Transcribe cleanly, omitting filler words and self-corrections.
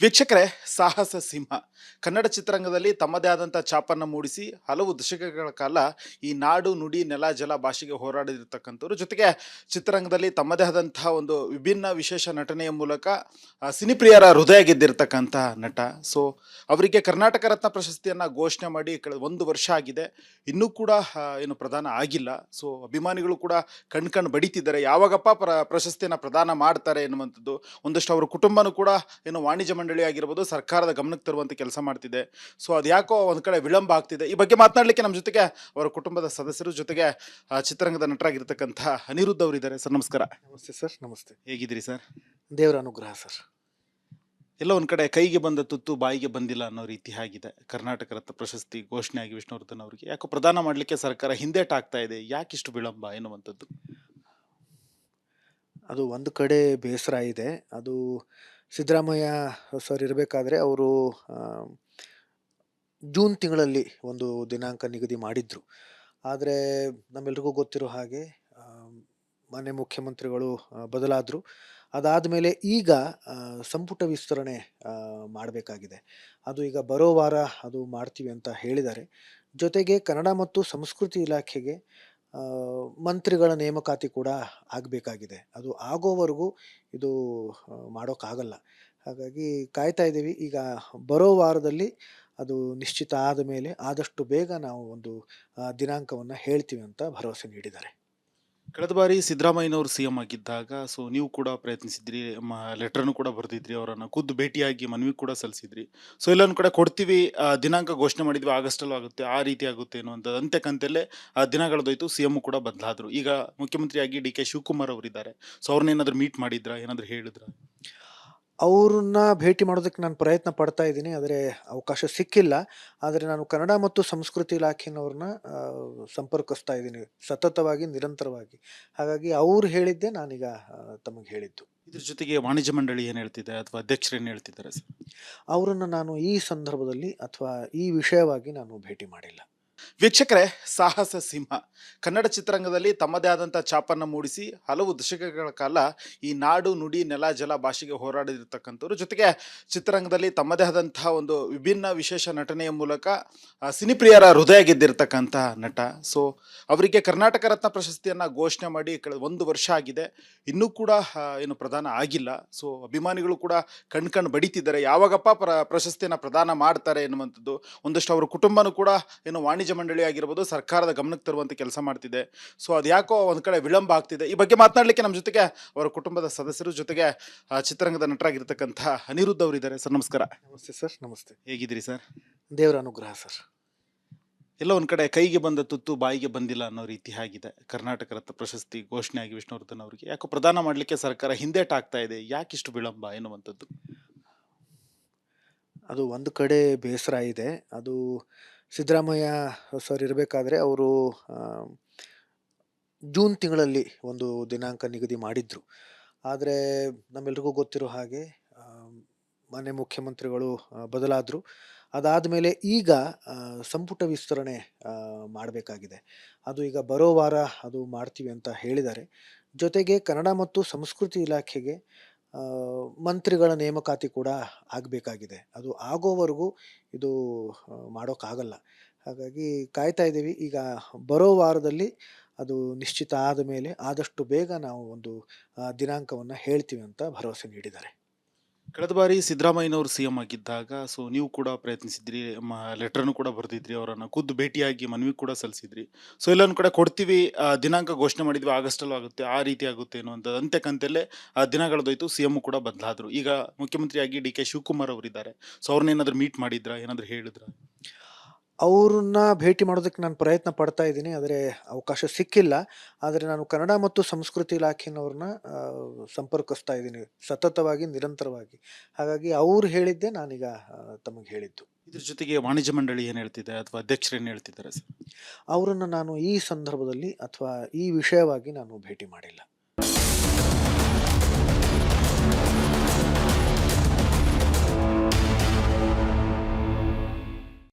ವೀಕ್ಷಕರೇ, ಸಾಹಸ ಸಿಂಹ ಕನ್ನಡ ಚಿತ್ರರಂಗದಲ್ಲಿ ತಮ್ಮದೇ ಆದಂಥ ಛಾಪನ್ನು ಮೂಡಿಸಿ ಹಲವು ದಶಕಗಳ ಕಾಲ ಈ ನಾಡು ನುಡಿ ನೆಲ ಜಲ ಭಾಷೆಗೆ ಹೋರಾಡಿರ್ತಕ್ಕಂಥವ್ರು. ಜೊತೆಗೆ ಚಿತ್ರರಂಗದಲ್ಲಿ ತಮ್ಮದೇ ಆದಂತಹ ಒಂದು ವಿಭಿನ್ನ ವಿಶೇಷ ನಟನೆಯ ಮೂಲಕ ಸಿನಿಪ್ರಿಯರ ಹೃದಯ ಗೆದ್ದಿರ್ತಕ್ಕಂಥ ನಟ. ಸೊ ಅವರಿಗೆ ಕರ್ನಾಟಕ ರತ್ನ ಪ್ರಶಸ್ತಿಯನ್ನು ಘೋಷಣೆ ಮಾಡಿ ಕಳೆದ 1 ವರ್ಷ ಆಗಿದೆ. ಇನ್ನೂ ಕೂಡ ಏನು ಪ್ರದಾನ ಆಗಿಲ್ಲ. ಸೊ ಅಭಿಮಾನಿಗಳು ಕೂಡ ಕಣ್ ಬಡಿತಿದ್ದಾರೆ, ಯಾವಾಗಪ್ಪ ಪ್ರಶಸ್ತಿಯನ್ನು ಪ್ರದಾನ ಮಾಡ್ತಾರೆ ಎನ್ನುವಂಥದ್ದು. ಒಂದಷ್ಟು ಅವರ ಕುಟುಂಬನೂ ಕೂಡ ಏನು ವಾಣಿಜ್ಯ ಮಂಡಳಿ ಆಗಿರ್ಬೋದು ಸರ್ಕಾರದ ಗಮನಕ್ಕೆ ತರುವಂತೆ ಕೆಲಸ ಮಾಡ್ತಿದೆ. ಸೊ ಅದ್ಯಾಕೋ ಒಂದು ಕಡೆ ವಿಳಂಬ ಆಗ್ತಿದೆ. ಈ ಬಗ್ಗೆ ಮಾತನಾಡಲಿಕ್ಕೆ ನಮ್ಮ ಜೊತೆಗೆ ಅವರ ಕುಟುಂಬದ ಸದಸ್ಯರು, ಜೊತೆಗೆ ಚಿತ್ರರಂಗದ ನಟರಾಗಿರ್ತಕ್ಕಂಥ ಅನಿರುದ್ಧ್ ಅವರಿದ್ದಾರೆ. ಸರ್ ನಮಸ್ಕಾರ. ನಮಸ್ತೆ ಸರ್. ನಮಸ್ತೆ. ಹೇಗಿದ್ದೀರಿ ಸರ್? ದೇವರ ಅನುಗ್ರಹ ಸರ್. ಎಲ್ಲ ಒಂದು ಕಡೆ ಕೈಗೆ ಬಂದ ತುತ್ತು ಬಾಯಿಗೆ ಬಂದಿಲ್ಲ ಅನ್ನೋ ರೀತಿ ಆಗಿದೆ. ಕರ್ನಾಟಕ ರತ್ನ ಪ್ರಶಸ್ತಿ ಘೋಷಣೆ ಆಗಿ ವಿಷ್ಣುವರ್ಧನ್ ಅವರಿಗೆ ಯಾಕೋ ಪ್ರದಾನ ಮಾಡಲಿಕ್ಕೆ ಸರ್ಕಾರ ಹಿಂದೇಟಾಗ್ತಾ ಇದೆ, ಯಾಕಿಷ್ಟು ವಿಳಂಬ ಎನ್ನುವಂಥದ್ದು? ಅದು ಒಂದು ಕಡೆ ಬೇಸರ ಇದೆ. ಅದು ಸಿದ್ದರಾಮಯ್ಯ ಸರ್ ಇರಬೇಕಾದ್ರೆ ಅವರು ಜೂನ್ ತಿಂಗಳಲ್ಲಿ ಒಂದು ದಿನಾಂಕ ನಿಗದಿ ಮಾಡಿದ್ರು. ಆದರೆ ನಮ್ಮೆಲ್ರಿಗೂ ಗೊತ್ತಿರೋ ಹಾಗೆ ಮಾನ್ಯ ಮುಖ್ಯಮಂತ್ರಿಗಳು ಬದಲಾದರು. ಅದಾದಮೇಲೆ ಈಗ ಸಂಪುಟ ವಿಸ್ತರಣೆ ಮಾಡಬೇಕಾಗಿದೆ. ಅದು ಈಗ ಬರೋ ವಾರ ಅದು ಮಾಡ್ತೀವಿ ಅಂತ ಹೇಳಿದ್ದಾರೆ. ಜೊತೆಗೆ ಕನ್ನಡ ಮತ್ತು ಸಂಸ್ಕೃತಿ ಇಲಾಖೆಗೆ ಮಂತ್ರಿಗಳ ನೇಮಕಾತಿ ಕೂಡ ಆಗಬೇಕಾಗಿದೆ. ಅದು ಆಗೋವರೆಗೂ ಇದು ಮಾಡೋಕ್ಕಾಗಲ್ಲ. ಹಾಗಾಗಿ ಕಾಯ್ತಾ ಇದ್ದೀವಿ. ಈಗ ಬರೋ ವಾರದಲ್ಲಿ ಅದು ನಿಶ್ಚಿತ ಆದ ಮೇಲೆ ಆದಷ್ಟು ಬೇಗ ನಾವು ಒಂದು ದಿನಾಂಕವನ್ನು ಹೇಳ್ತೀವಿ ಅಂತ ಭರವಸೆ ನೀಡಿದ್ದಾರೆ. ಕಳೆದ ಬಾರಿ ಸಿದ್ದರಾಮಯ್ಯನವರು ಸಿ ಎಂ ಆಗಿದ್ದಾಗ ಸೊ ನೀವು ಕೂಡ ಪ್ರಯತ್ನಿಸಿದ್ರಿ, ಲೆಟರ್ನು ಕೂಡ ಬರೆದಿದ್ರಿ, ಅವರನ್ನು ಖುದ್ದು ಭೇಟಿಯಾಗಿ ಮನವಿ ಕೂಡ ಸಲ್ಲಿಸಿದ್ರಿ. ಸೊ ಎಲ್ಲೊಂದು ಕಡೆ ಕೊಡ್ತೀವಿ, ದಿನಾಂಕ ಘೋಷಣೆ ಮಾಡಿದ್ವಿ, ಆಗಸ್ಟಲ್ಲೂ ಆಗುತ್ತೆ, ಆ ರೀತಿ ಆಗುತ್ತೆ ಅನ್ನುವಂಥದ್ದು ಅಂತೆ ಕಂತೆಲ್ಲೇ ದಿನಗಳದೋಯ್ತು. ಸಿ ಎಂ ಕೂಡ ಬದಲಾದರು. ಈಗ ಮುಖ್ಯಮಂತ್ರಿಯಾಗಿ ಡಿ ಕೆ ಶಿವಕುಮಾರ್ ಅವರಿದ್ದಾರೆ. ಸೊ ಅವ್ರನ್ನೇನಾದರೂ ಮೀಟ್ ಮಾಡಿದ್ರಾ, ಏನಾದರೂ ಹೇಳಿದ್ರ? ಅವ್ರನ್ನ ಭೇಟಿ ಮಾಡೋದಕ್ಕೆ ನಾನು ಪ್ರಯತ್ನ ಪಡ್ತಾ ಇದ್ದೀನಿ, ಆದರೆ ಅವಕಾಶ ಸಿಕ್ಕಿಲ್ಲ. ಆದರೆ ನಾನು ಕನ್ನಡ ಮತ್ತು ಸಂಸ್ಕೃತಿ ಇಲಾಖೆನವ್ರನ್ನ ಸಂಪರ್ಕಿಸ್ತಾ ಇದ್ದೀನಿ ಸತತವಾಗಿ, ನಿರಂತರವಾಗಿ. ಹಾಗಾಗಿ ಅವ್ರು ಹೇಳಿದ್ದೆ ನಾನೀಗ ತಮಗೆ ಹೇಳಿದ್ದು. ಇದ್ರ ಜೊತೆಗೆ ವಾಣಿಜ್ಯ ಮಂಡಳಿ ಏನು ಹೇಳ್ತಿದೆ, ಅಥವಾ ಅಧ್ಯಕ್ಷರು ಏನು ಹೇಳ್ತಿದ್ದಾರೆ ಸರ್? ಅವರನ್ನು ನಾನು ಈ ಸಂದರ್ಭದಲ್ಲಿ ಅಥವಾ ಈ ವಿಷಯವಾಗಿ ನಾನು ಭೇಟಿ ಮಾಡಿಲ್ಲ. ವೀಕ್ಷಕರೇ, ಸಾಹಸ ಸಿಂಹ ಕನ್ನಡ ಚಿತ್ರರಂಗದಲ್ಲಿ ತಮ್ಮದೇ ಆದಂಥ ಛಾಪನ್ನು ಮೂಡಿಸಿ ಹಲವು ದಶಕಗಳ ಕಾಲ ಈ ನಾಡು ನುಡಿ ನೆಲ ಜಲ ಭಾಷೆಗೆ ಹೋರಾಡಿರ್ತಕ್ಕಂಥವ್ರು. ಜೊತೆಗೆ ಚಿತ್ರರಂಗದಲ್ಲಿ ತಮ್ಮದೇ ಆದಂತಹ ಒಂದು ವಿಭಿನ್ನ ವಿಶೇಷ ನಟನೆಯ ಮೂಲಕ ಸಿನಿಪ್ರಿಯರ ಹೃದಯ ಗೆದ್ದಿರ್ತಕ್ಕಂಥ ನಟ. ಸೊ ಅವರಿಗೆ ಕರ್ನಾಟಕ ರತ್ನ ಪ್ರಶಸ್ತಿಯನ್ನು ಘೋಷಣೆ ಮಾಡಿ ಕಳೆದ 1 ವರ್ಷ ಆಗಿದೆ. ಇನ್ನೂ ಕೂಡ ಏನು ಪ್ರದಾನ ಆಗಿಲ್ಲ. ಸೊ ಅಭಿಮಾನಿಗಳು ಕೂಡ ಕಣ್ ಬಡಿತಿದ್ದಾರೆ, ಯಾವಾಗಪ್ಪ ಪ್ರಶಸ್ತಿಯನ್ನು ಪ್ರದಾನ ಮಾಡ್ತಾರೆ ಎನ್ನುವಂಥದ್ದು. ಒಂದಷ್ಟು ಅವರ ಕುಟುಂಬನೂ ಕೂಡ ಏನು ವಾಣಿಜ್ಯ ಮಂಡಳಿ ಆಗಿರ್ಬೋದು ಸರ್ಕಾರದ ಗಮನಕ್ಕೆ ತರುವಂತೆ ಕೆಲಸ ಮಾಡ್ತಿದೆ. ಸೊ ಅದ್ಯಾಕೋ ಒಂದು ಕಡೆ ವಿಳಂಬ ಆಗ್ತಿದೆ. ಈ ಬಗ್ಗೆ ಮಾತನಾಡಲಿಕ್ಕೆ ನಮ್ಮ ಜೊತೆಗೆ ಅವರ ಕುಟುಂಬದ ಸದಸ್ಯರು, ಜೊತೆಗೆ ಚಿತ್ರರಂಗದ ನಟರಾಗಿರ್ತಕ್ಕಂಥ ಅನಿರುದ್ಧ್ ಅವರಿದ್ದಾರೆ. ಸರ್ ನಮಸ್ಕಾರ. ನಮಸ್ತೆ ಸರ್. ನಮಸ್ತೆ. ಹೇಗಿದ್ದೀರಿ ಸರ್? ದೇವರ ಅನುಗ್ರಹ ಸರ್. ಎಲ್ಲ ಒಂದು ಕಡೆ ಕೈಗೆ ಬಂದ ತುತ್ತು ಬಾಯಿಗೆ ಬಂದಿಲ್ಲ ಅನ್ನೋ ರೀತಿ ಆಗಿದೆ. ಕರ್ನಾಟಕ ರತ್ನ ಪ್ರಶಸ್ತಿ ಘೋಷಣೆ ಆಗಿ ವಿಷ್ಣುವರ್ಧನ್ ಅವರಿಗೆ ಯಾಕೋ ಪ್ರದಾನ ಮಾಡಲಿಕ್ಕೆ ಸರ್ಕಾರ ಹಿಂದೇಟಾಗ್ತಾ ಇದೆ, ಯಾಕಿಷ್ಟು ವಿಳಂಬ ಎನ್ನುವಂಥದ್ದು? ಅದು ಒಂದು ಕಡೆ ಬೇಸರ ಇದೆ. ಅದು ಸಿದ್ದರಾಮಯ್ಯ ಸರ್ ಇರಬೇಕಾದ್ರೆ ಅವರು ಜೂನ್ ತಿಂಗಳಲ್ಲಿ ಒಂದು ದಿನಾಂಕ ನಿಗದಿ ಮಾಡಿದ್ರು. ಆದರೆ ನಮ್ಮೆಲ್ರಿಗೂ ಗೊತ್ತಿರೋ ಹಾಗೆ ಮಾನ್ಯ ಮುಖ್ಯಮಂತ್ರಿಗಳು ಬದಲಾದರು. ಅದಾದಮೇಲೆ ಈಗ ಸಂಪುಟ ವಿಸ್ತರಣೆ ಮಾಡಬೇಕಾಗಿದೆ. ಅದು ಈಗ ಬರೋ ವಾರ ಅದು ಮಾಡ್ತೀವಿ ಅಂತ ಹೇಳಿದ್ದಾರೆ. ಜೊತೆಗೆ ಕನ್ನಡ ಮತ್ತು ಸಂಸ್ಕೃತಿ ಇಲಾಖೆಗೆ ಮಂತ್ರಿಗಳ ನೇಮಕಾತಿ ಕೂಡ ಆಗಬೇಕಾಗಿದೆ. ಅದು ಆಗೋವರೆಗೂ ಇದು ಮಾಡೋಕ್ಕಾಗಲ್ಲ. ಹಾಗಾಗಿ ಕಾಯ್ತಾ ಇದ್ದೀವಿ. ಈಗ ಬರೋ ವಾರದಲ್ಲಿ ಅದು ನಿಶ್ಚಿತ ಆದ ಮೇಲೆ ಆದಷ್ಟು ಬೇಗ ನಾವು ಒಂದು ದಿನಾಂಕವನ್ನು ಹೇಳ್ತೀವಿ ಅಂತ ಭರವಸೆ ನೀಡಿದ್ದಾರೆ. ಕಳೆದ ಬಾರಿ ಸಿದ್ದರಾಮಯ್ಯನವರು ಸಿ ಎಂ ಆಗಿದ್ದಾಗ ಸೊ ನೀವು ಕೂಡ ಪ್ರಯತ್ನಿಸಿದ್ರಿ, ಲೆಟರ್ನು ಕೂಡ ಬರೆದಿದ್ರಿ, ಅವರನ್ನು ಖುದ್ದು ಭೇಟಿಯಾಗಿ ಮನವಿ ಕೂಡ ಸಲ್ಲಿಸಿದ್ರಿ. ಸೊ ಎಲ್ಲೊಂದು ಕಡೆ ಕೊಡ್ತೀವಿ, ದಿನಾಂಕ ಘೋಷಣೆ ಮಾಡಿದ್ವಿ, ಆಗಸ್ಟಲ್ಲೂ ಆಗುತ್ತೆ, ಆ ರೀತಿ ಆಗುತ್ತೆ ಅನ್ನುವಂಥದ್ದು ಅಂತೆ ಕಂತೆಲ್ಲೇ ದಿನಗಳದೋಯ್ತು. ಸಿ ಎಂ ಕೂಡ ಬದಲಾದರು. ಈಗ ಮುಖ್ಯಮಂತ್ರಿಯಾಗಿ ಡಿ ಕೆ ಶಿವಕುಮಾರ್ ಅವರಿದ್ದಾರೆ. ಸೊ ಅವ್ರನ್ನೇನಾದರೂ ಮೀಟ್ ಮಾಡಿದ್ರಾ, ಏನಾದರೂ ಹೇಳಿದ್ರ? ಅವ್ರನ್ನ ಭೇಟಿ ಮಾಡೋದಕ್ಕೆ ನಾನು ಪ್ರಯತ್ನ ಪಡ್ತಾ ಇದ್ದೀನಿ, ಆದರೆ ಅವಕಾಶ ಸಿಕ್ಕಿಲ್ಲ. ಆದರೆ ನಾನು ಕನ್ನಡ ಮತ್ತು ಸಂಸ್ಕೃತಿ ಇಲಾಖೆನವ್ರನ್ನ ಸಂಪರ್ಕಿಸ್ತಾ ಇದ್ದೀನಿ ಸತತವಾಗಿ, ನಿರಂತರವಾಗಿ. ಹಾಗಾಗಿ ಅವ್ರು ಹೇಳಿದ್ದೆ ನಾನೀಗ ತಮಗೆ ಹೇಳಿದ್ದು. ಇದ್ರ ಜೊತೆಗೆ ವಾಣಿಜ್ಯ ಮಂಡಳಿ ಏನು ಹೇಳ್ತಿದೆ, ಅಥವಾ ಅಧ್ಯಕ್ಷರು ಏನು ಹೇಳ್ತಿದ್ದಾರೆ ಸರ್? ಅವರನ್ನು ನಾನು ಈ ಸಂದರ್ಭದಲ್ಲಿ ಅಥವಾ ಈ ವಿಷಯವಾಗಿ ನಾನು ಭೇಟಿ ಮಾಡಿಲ್ಲ.